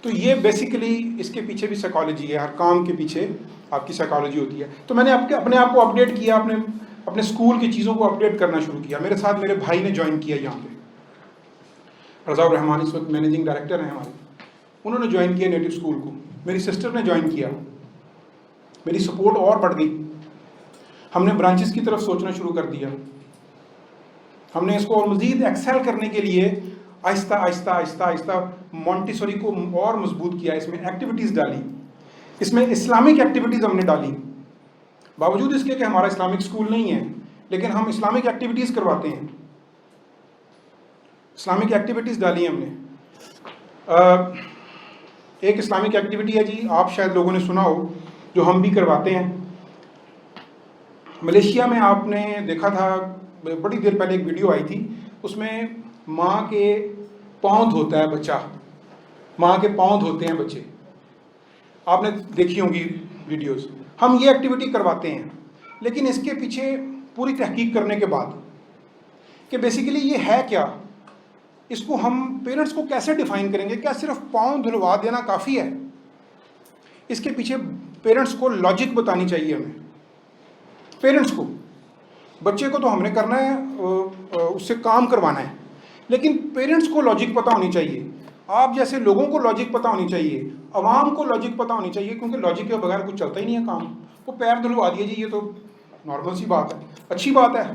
तो ये बेसिकली इसके पीछे भी साइकोलॉजी है, हर काम के पीछे आपकी साइकोलॉजी होती है। तो मैंने अपने आप को अपडेट किया, अपने स्कूल की चीज़ों को अपडेट करना शुरू किया। मेरे साथ मेरे भाई ने ज्वाइन किया यहाँ पे, रज़ाउर रहमान इस वक्त मैनेजिंग डायरेक्टर हैं हमारे, उन्होंने ज्वाइन किया नेटिव स्कूल को। मेरी सिस्टर ने ज्वाइन किया, मेरी सपोर्ट और बढ़ गई। हमने ब्रांचेस की तरफ सोचना शुरू कर दिया। हमने इसको और मज़ीद एक्सेल करने के लिए आहिस्ता आहिस्ता आहिस्ता आहिस्ता मॉन्टेसरी को और मजबूत किया। इसमें एक्टिविटीज़ डाली, इसमें इस्लामिक एक्टिविटीज़ हमने डाली। बावजूद इसके कि हमारा इस्लामिक स्कूल नहीं है, लेकिन हम इस्लामिक एक्टिविटीज़ करवाते हैं। इस्लामिक एक्टिविटीज़ डाली हमने। एक इस्लामिक एक्टिविटी है जी, आप शायद लोगों ने सुना हो, जो हम भी करवाते हैं। मलेशिया में आपने देखा था, बड़ी देर पहले एक वीडियो आई थी, उसमें माँ के पाँव धोता है बच्चा, माँ के पाँव धोते हैं बच्चे, आपने देखी होंगी वीडियोस। हम ये एक्टिविटी करवाते हैं, लेकिन इसके पीछे पूरी तहकीक करने के बाद कि बेसिकली ये है क्या, इसको हम पेरेंट्स को कैसे डिफाइन करेंगे। क्या सिर्फ पाँव धुलवा देना काफ़ी है? इसके पीछे पेरेंट्स को लॉजिक बतानी चाहिए हमें। पेरेंट्स को, बच्चे को तो हमने करना है, उससे काम करवाना है, लेकिन पेरेंट्स को लॉजिक पता होनी चाहिए। आप जैसे लोगों को लॉजिक पता होनी चाहिए, आवाम को लॉजिक पता होनी चाहिए, क्योंकि लॉजिक के बगैर कुछ चलता ही नहीं है काम। वो पैर धुलवा दिए जी, ये तो नॉर्मल सी बात है, अच्छी बात है,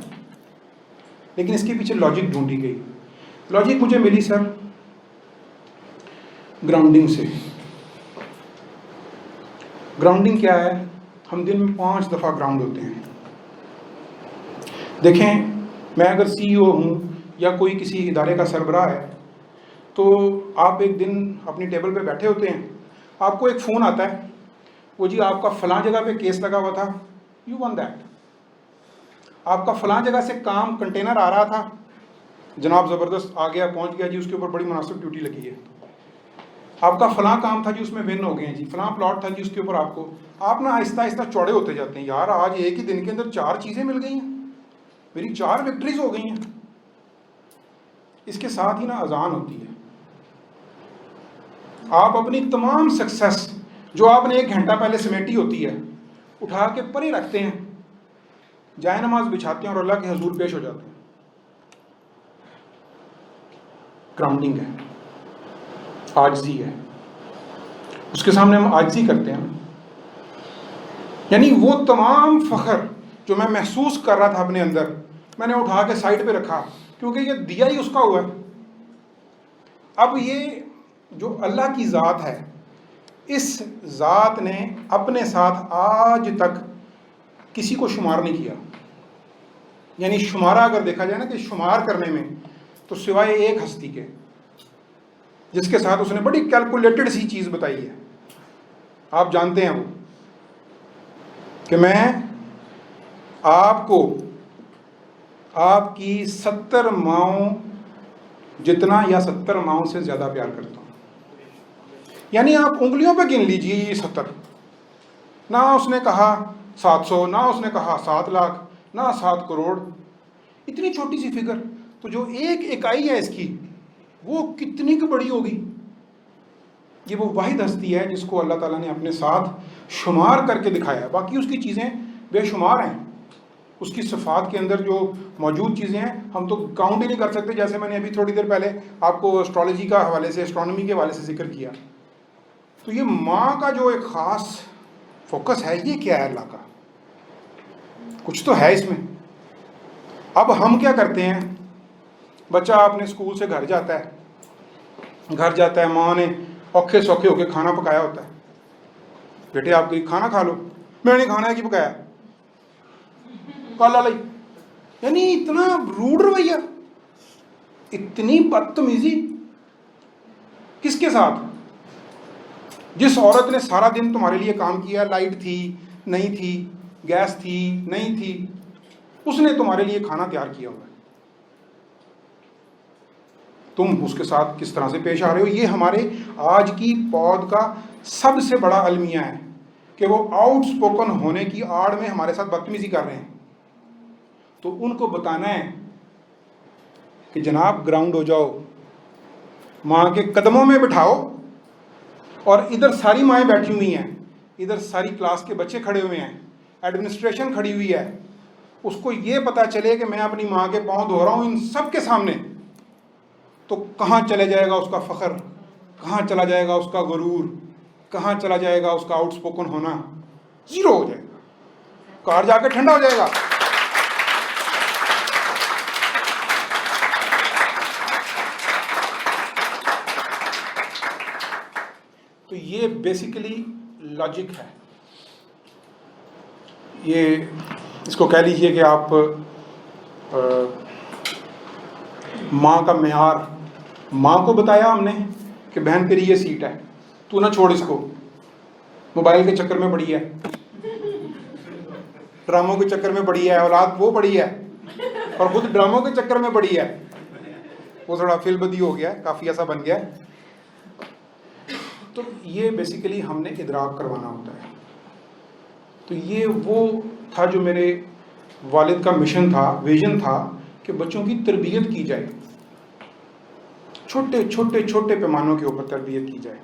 लेकिन इसके पीछे लॉजिक ढूंढी गई। लॉजिक मुझे मिली सर ग्राउंडिंग से। ग्राउंडिंग क्या है? हम दिन में 5 दफ़ा ग्राउंड होते हैं। देखें, मैं अगर CEO हूँ या कोई किसी इदारे का सरबराह है, तो आप एक दिन अपनी टेबल पे बैठे होते हैं, आपको एक फ़ोन आता है, वो जी आपका फ़लाँ जगह पे केस लगा हुआ था, यू वन दैट। आपका फ़लाँ जगह से काम कंटेनर आ रहा था, जनाब ज़बरदस्त आ गया, पहुँच गया जी, उसके ऊपर बड़ी मुनासिब ड्यूटी लगी है। आपका फ़लाँ काम था जी, उसमें विन हो गए हैं जी, फ़लाँ प्लॉट था जी, उसके ऊपर आपको, आप ना आहिस्ता आहिस्ता चौड़े होते जाते हैं। यार आज एक ही दिन के अंदर 4 चीज़ें मिल गई हैं, मेरी 4 विक्ट्रीज हो गई हैं। इसके साथ ही ना अजान होती है। आप अपनी तमाम सक्सेस जो आपने 1 घंटा पहले समेटी होती है, उठा के परे रखते हैं, जाए नमाज बिछाते हैं और अल्लाह के हजूर पेश हो जाते हैं। ग्राउंडिंग है, आजिज़ी है, उसके सामने हम आजिज़ी करते हैं। यानी वो तमाम फ़ख्र जो मैं महसूस कर रहा था अपने अंदर, मैंने उठा के साइड पे रखा, क्योंकि ये दिया ही उसका हुआ है। अब ये जो अल्लाह की ज़ात है, इस ज़ात ने अपने साथ आज तक किसी को शुमार नहीं किया। यानी शुमारा अगर देखा जाए ना, कि शुमार करने में, तो सिवाय एक हस्ती के जिसके साथ उसने बड़ी कैलकुलेटेड सी चीज़ बताई है, आप जानते हैं वो, कि मैं आपको आपकी 70 माओं जितना या 70 माओं से ज़्यादा प्यार करता हूँ। यानी आप उंगलियों पे गिन लीजिए ये 70। ना उसने कहा 700, ना उसने कहा 7 लाख, ना 7 करोड़, इतनी छोटी सी फिगर। तो जो एक इकाई है इसकी, वो कितनी की बड़ी होगी। ये वो वाहिद हस्ती है जिसको अल्लाह ताला ने अपने साथ शुमार करके दिखाया है। बाकी उसकी चीज़ें बेशुमार हैं, उसकी सिफ़ात के अंदर जो मौजूद चीज़ें हैं हम तो काउंट ही नहीं कर सकते। जैसे मैंने अभी थोड़ी देर पहले आपको एस्ट्रोलॉजी का हवाले से, एस्ट्रोनॉमी के हवाले से जिक्र किया। तो ये माँ का जो एक ख़ास फोकस है, ये क्या है? अल्लाह का कुछ तो है इसमें। अब हम क्या करते हैं, बच्चा अपने स्कूल से घर जाता है, माँ ने औखे सौखे होके खाना पकाया होता है, बेटे आप खाना खा लो, मैं नहीं खाना है कि पकाया, काला लाई। यानी इतना रूड रवैया, इतनी बदतमीजी किसके साथ? जिस औरत ने सारा दिन तुम्हारे लिए काम किया, लाइट थी नहीं थी, गैस थी नहीं थी, उसने तुम्हारे लिए खाना तैयार किया हुआ है, तुम उसके साथ किस तरह से पेश आ रहे हो। ये हमारे आज की पौध का सबसे बड़ा अलमिया है कि वो आउटस्पोकन होने की आड़ में हमारे साथ बदतमीजी कर रहे हैं। तो उनको बताना है कि जनाब ग्राउंड हो जाओ, माँ के कदमों में बिठाओ, और इधर सारी माएँ बैठी हुई हैं, इधर सारी क्लास के बच्चे खड़े हुए हैं, एडमिनिस्ट्रेशन खड़ी हुई है, उसको ये पता चले कि मैं अपनी माँ के पाँव धो रहा हूँ इन सब के सामने, तो कहाँ चले जाएगा उसका फ़ख्र, कहाँ चला जाएगा उसका गुरूर, कहाँ चला जाएगा उसका आउटस्पोकन होना? ज़ीरो हो जाएगा, कार जाके ठंडा हो जाएगा। तो ये बेसिकली लॉजिक है। ये इसको कह लीजिए कि आप माँ का मेयार, माँ को बताया हमने कि बहन तेरी ये सीट है, तू ना छोड़ इसको, मोबाइल के चक्कर में पड़ी है, ड्रामों के चक्कर में पड़ी है, औलाद वो पड़ी है और खुद ड्रामों के चक्कर में पड़ी है। वो थोड़ा फिल्बदी हो गया, काफ़ी ऐसा बन गया। तो ये बेसिकली हमने इदराक करवाना होता है। तो ये वो था जो मेरे वालिद का मिशन था, विजन था कि बच्चों की तरबियत की जाए, छोटे छोटे पैमानों के ऊपर तरबियत की जाए।